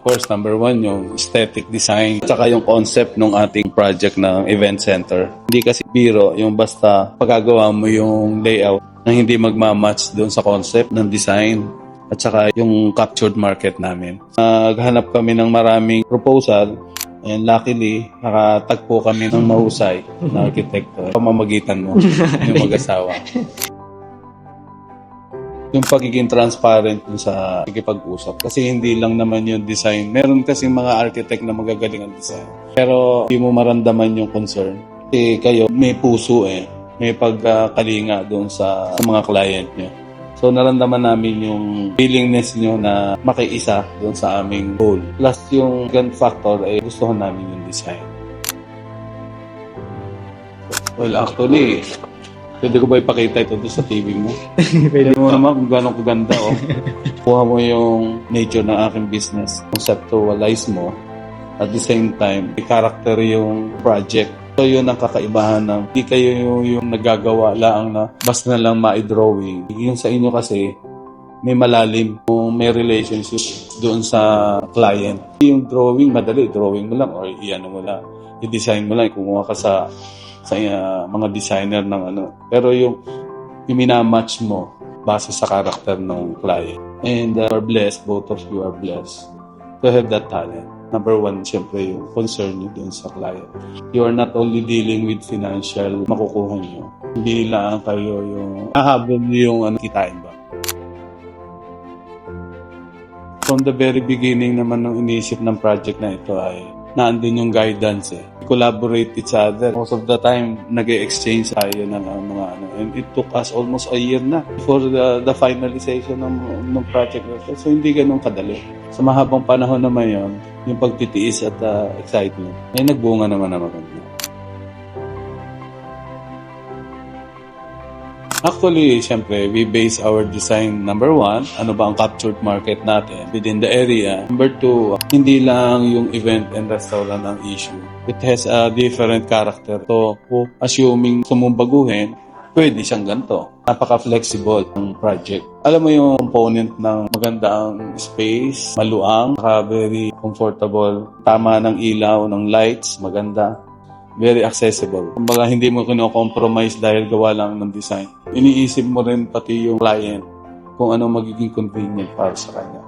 course, number one, yung aesthetic design at saka yung concept ng ating project ng event center. Hindi kasi biro yung basta pagkagawa mo yung layout na hindi magmamatch doon sa concept ng design at saka yung captured market namin. Naghanap kami ng maraming proposal and luckily, nakatagpo kami ng mahusay na arkitekto. Pamamagitan mo yung mag-asawa. Yung pagiging transparent sa pag-usap. Kasi hindi lang naman yung design. Meron kasi mga architect na magagaling ang design. Pero hindi mo maramdaman yung concern. Kasi kayo, may puso may pagkalinga doon sa mga client nyo. So, naramdaman namin yung willingness nyo na makiisa doon sa aming goal. Plus, yung grand factor ay gustuhan namin yung design. Well, actually, pwede ko ba ipakita ito doon sa TV mo? Pwede mo naman kung gano'ng kaganda, oh. Kuha mo yung nature ng aking business. Conceptualize mo. At the same time, i-character yung project. So, yun ang kakaibahan ng hindi kayo yung nagagawa lang na basta na lang ma-drawing. Yung sa inyo kasi, may malalim kung may relationship doon sa client. Yung drawing, madali. Drawing mo lang or i-ano mo lang. I-design mo lang. Kumuha ka sa mga designer ng ano. Pero yung minamatch mo base sa karakter ng client. And you are blessed, both of you are blessed to have that talent. Number one, syempre yung concern nyo dun sa client. You are not only dealing with financial makukuha nyo. Hindi lang kayo yung hahabol yung kitain ba. From the very beginning naman ng inisip ng project na ito ay naandun yung guidance collaborate each other. Most of the time, nag-exchange tayo ng mga ano. And it took us almost a year na for the finalization ng project. So, hindi ganun kadali. Sa mahabang panahon naman yon, yung pagtitiis at excitement, ay nagbunga naman na maganda. Actually, siyempre, we base our design, number one, ano ba ang captured market natin within the area. Number two, hindi lang yung event and restaurant ang issue. It has a different character. So, assuming sumumbaguhin, pwede siyang ganito. Napaka-flexible ng project. Alam mo yung component ng maganda ang space, maluang, very comfortable, tama ng ilaw, ng lights, maganda. Very accessible. Kumbaga, hindi mo kino-compromise dahil gawa lang ng design. Iniisip mo rin pati yung client kung ano magiging convenient para sa kanya.